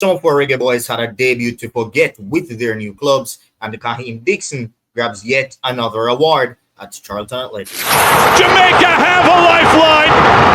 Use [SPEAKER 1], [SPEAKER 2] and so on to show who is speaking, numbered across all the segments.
[SPEAKER 1] Some of our Reggae boys had a debut to forget with their new clubs, and the Kaheim Dixon grabs yet another award at Charlton Athletic.
[SPEAKER 2] Jamaica have a lifeline!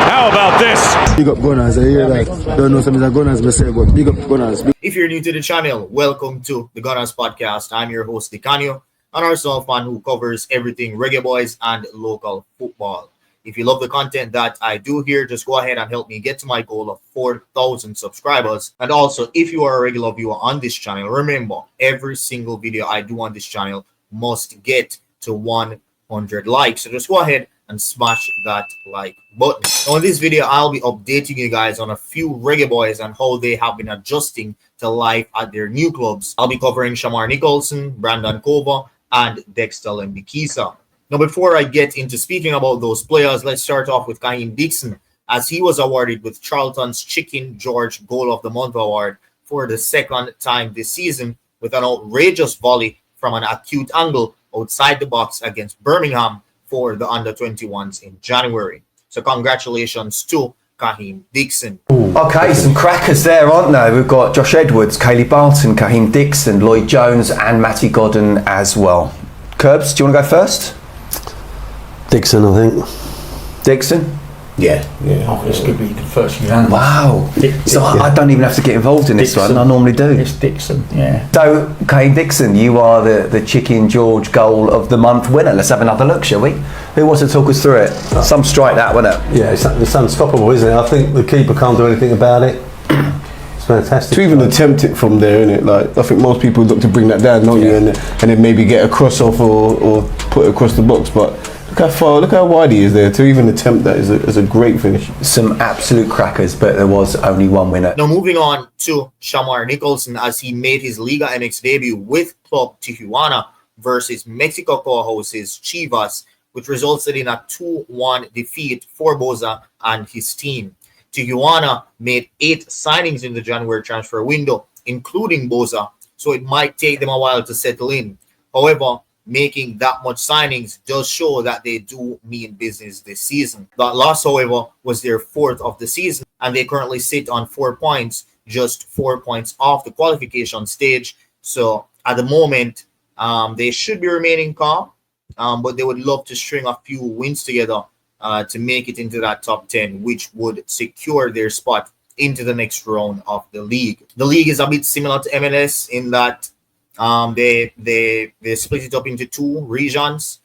[SPEAKER 2] How about this?
[SPEAKER 3] Big up Gunnaz, I hear that. Don't know some of the Gunnaz myself, but big up Gunnaz.
[SPEAKER 1] If you're new to the channel, welcome to the Gunnaz podcast. I'm your host Dicanio, an Arsenal fan who covers everything Reggae boys and local football. If you love the content that I do here, just go ahead and help me get to my goal of 4,000 subscribers. And also, if you are a regular viewer on this channel, remember, every single video I do on this channel must get to 100 likes. So just go ahead and smash that like button. Now in this video, I'll be updating you guys on a few Reggae boys and how they have been adjusting to life at their new clubs. I'll be covering Shamar Nicholson, Brandon Kova, and Dexter Lembikisa. Now, before I get into speaking about those players, let's start off with Kaheim Dixon, as he was awarded with Charlton's Chicken George Goal of the Month award for the second time this season with an outrageous volley from an acute angle outside the box against Birmingham for the under-21s in January. So congratulations to Kaheim Dixon.
[SPEAKER 4] Okay, some crackers there, aren't there? We've got Josh Edwards, Kayleigh Barton, Kaheim Dixon, Lloyd Jones and Matty Godden as well. Curbs, do you want to go first?
[SPEAKER 3] Dixon, I think.
[SPEAKER 4] Dixon?
[SPEAKER 3] Yeah.
[SPEAKER 5] Oh, this could be the first unanimous.
[SPEAKER 4] Wow. So I don't even have to get involved in this one. I normally do.
[SPEAKER 5] It's Dixon, yeah.
[SPEAKER 4] So, Kaheim Dixon, you are the Chicken George Goal of the Month winner. Let's have another look, shall we? Who wants to talk us through it? Some strike that, wasn't it?
[SPEAKER 3] Yeah, it's unstoppable, isn't it? I think the keeper can't do anything about it. It's fantastic.
[SPEAKER 6] To even attempt it from there, innit? Like, I think most people look to bring that down, don't you? And then maybe get a cross off or put it across the box, but look how wide he is there. To even attempt that is a great finish.
[SPEAKER 4] Some absolute crackers, but there was only one winner.
[SPEAKER 1] Now moving on to Shamar Nicholson, as he made his Liga MX debut with Club Tijuana versus Mexico co-hosts Chivas, which resulted in a 2-1 defeat for Boza and his team. Tijuana made 8 signings in the January transfer window, including Boza, so it might take them a while to settle in. However, making that much signings does show that they do mean business this season. That loss, however, was their 4th of the season, and they currently sit on 4 points, just 4 points off the qualification stage. So at the moment, they should be remaining calm, but they would love to string a few wins together to make it into that top 10, which would secure their spot into the next round of the league. The league is a bit similar to MLS in that they split it up into 2 regions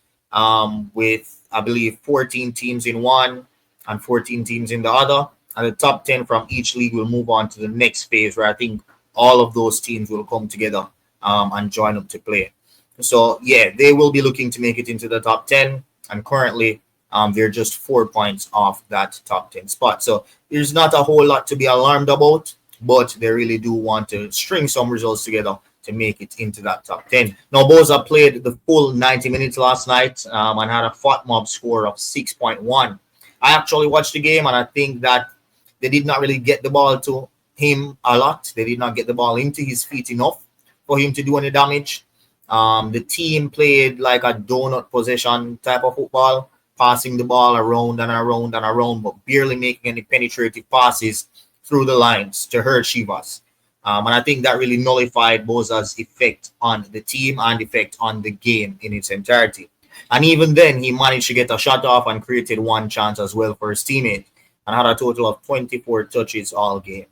[SPEAKER 1] with, I believe, 14 teams in one and 14 teams in the other. And the top 10 from each league will move on to the next phase, where I think all of those teams will come together and join up to play. So, yeah, they will be looking to make it into the top 10. And currently, they're just 4 points off that top 10 spot. So there's not a whole lot to be alarmed about, but they really do want to string some results together to make it into that top 10. Now, Boza played the full 90 minutes last night and had a fat mob score of 6.1. I actually watched the game, and I think that they did not really get the ball to him a lot. They did not get the ball into his feet enough for him to do any damage. The team played like a donut possession type of football, passing the ball around and around and around, but barely making any penetrative passes through the lines to hurt Chivas. And I think that really nullified Boza's effect on the team and effect on the game in its entirety. And even then, he managed to get a shot off and created one chance as well for his teammate, and had a total of 24 touches all game.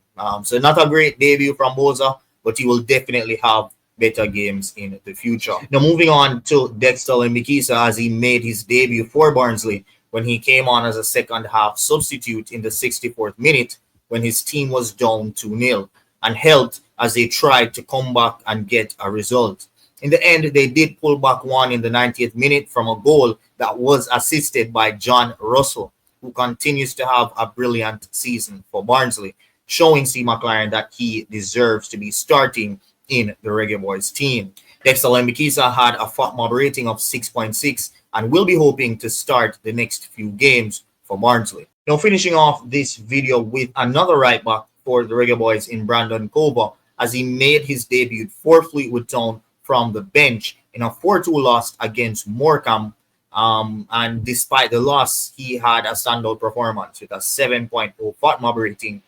[SPEAKER 1] So not a great debut from Boza, but he will definitely have better games in the future. Now moving on to Dexter Lembikisa, as he made his debut for Barnsley when he came on as a second half substitute in the 64th minute when his team was down 2-0. And helped as they tried to come back and get a result. In the end, they did pull back one in the 90th minute from a goal that was assisted by John Russell, who continues to have a brilliant season for Barnsley, showing C. McClaren that he deserves to be starting in the Reggae Boys team. Dexter Lembikisa had a FOTMOB rating of 6.6 and will be hoping to start the next few games for Barnsley. Now, finishing off this video with another right back for the Reggae Boys in Brandon Kova, as he made his debut for Fleetwood Town from the bench in a 4-2 loss against Morecambe. And despite the loss, he had a standout performance with a 7.0 FOTMOB rating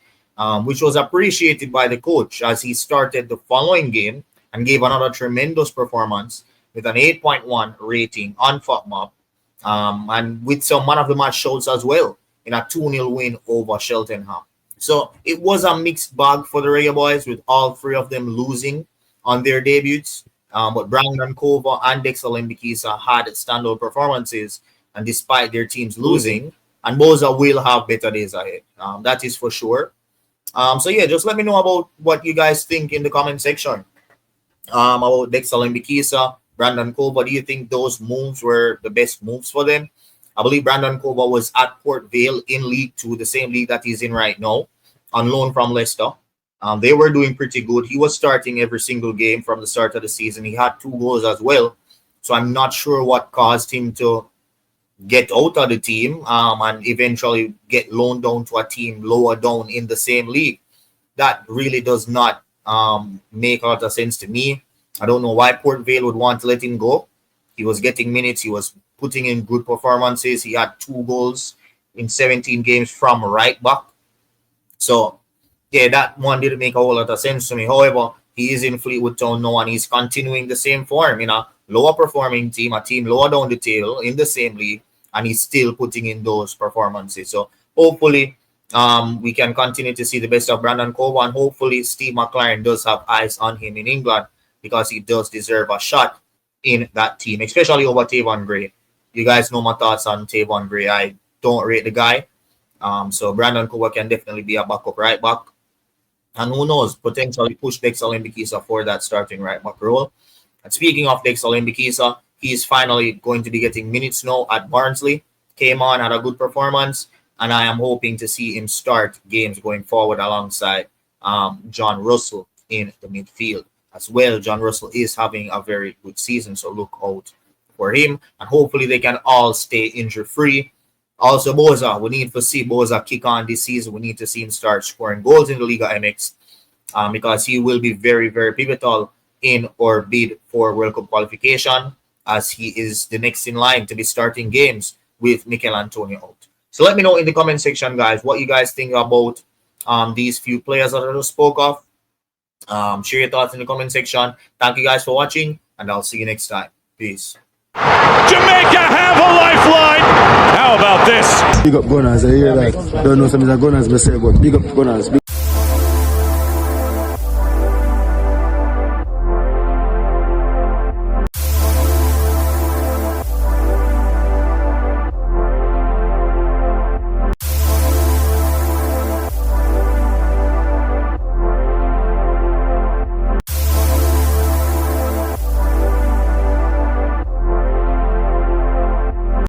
[SPEAKER 1] which was appreciated by the coach as he started the following game and gave another tremendous performance with an 8.1 rating on FOTMAP, and with some man of the match shouts as well in a 2-0 win over Cheltenham. So it was a mixed bag for the Reggae Boys, with all three of them losing on their debuts. But Brandon Cova and Dexter Lembikisa had standout performances, and despite their teams losing, and Boyz will have better days ahead. That is for sure. So yeah, just let me know about what you guys think in the comment section. About Dexter Lembikisa, Brandon Cova. Do you think those moves were the best moves for them? I believe Brandon Cova was at Port Vale in League 2, the same league that he's in right now, on loan from Leicester. They were doing pretty good. He was starting every single game from the start of the season. He had 2 goals as well. So I'm not sure what caused him to get out of the team and eventually get loaned down to a team lower down in the same league. That really does not make a lot of sense to me. I don't know why Port Vale would want to let him go. He was getting minutes. He was putting in good performances. He had 2 goals in 17 games from right back. So, yeah, that one didn't make a whole lot of sense to me. However, he is in Fleetwood Town now, and he's continuing the same form in a lower performing team, a team lower down the table in the same league, and he's still putting in those performances. So hopefully we can continue to see the best of Brandon Cova, and hopefully Steve McClaren does have eyes on him in England, because he does deserve a shot in that team, especially over Tavon Gray. You guys know my thoughts on Tavon Gray. I don't rate the guy. So Brandon Cova can definitely be a backup right back. And who knows, potentially push Dexter Lembikisa for that starting right back role. And speaking of Dexter Lembikisa, he's finally going to be getting minutes now at Barnsley. Came on, had a good performance, and I am hoping to see him start games going forward alongside John Russell in the midfield as well. John Russell is having a very good season, so look out for him, and hopefully they can all stay injury-free. Also, Boyz, we need to see Boyz kick on this season. We need to see him start scoring goals in the Liga MX, because he will be very, very pivotal in our bid for World Cup qualification, as he is the next in line to be starting games with Mikel Antonio out. So let me know in the comment section, guys, what you guys think about these few players that I just spoke of. Share your thoughts in the comment section. Thank you guys for watching, and I'll see you next time. Peace.
[SPEAKER 2] Jamaica have a lifeline. How about this?
[SPEAKER 7] Big up Gunnaz, I hear that. Don't know some of the Gunnaz, but say, but big up Gunnaz.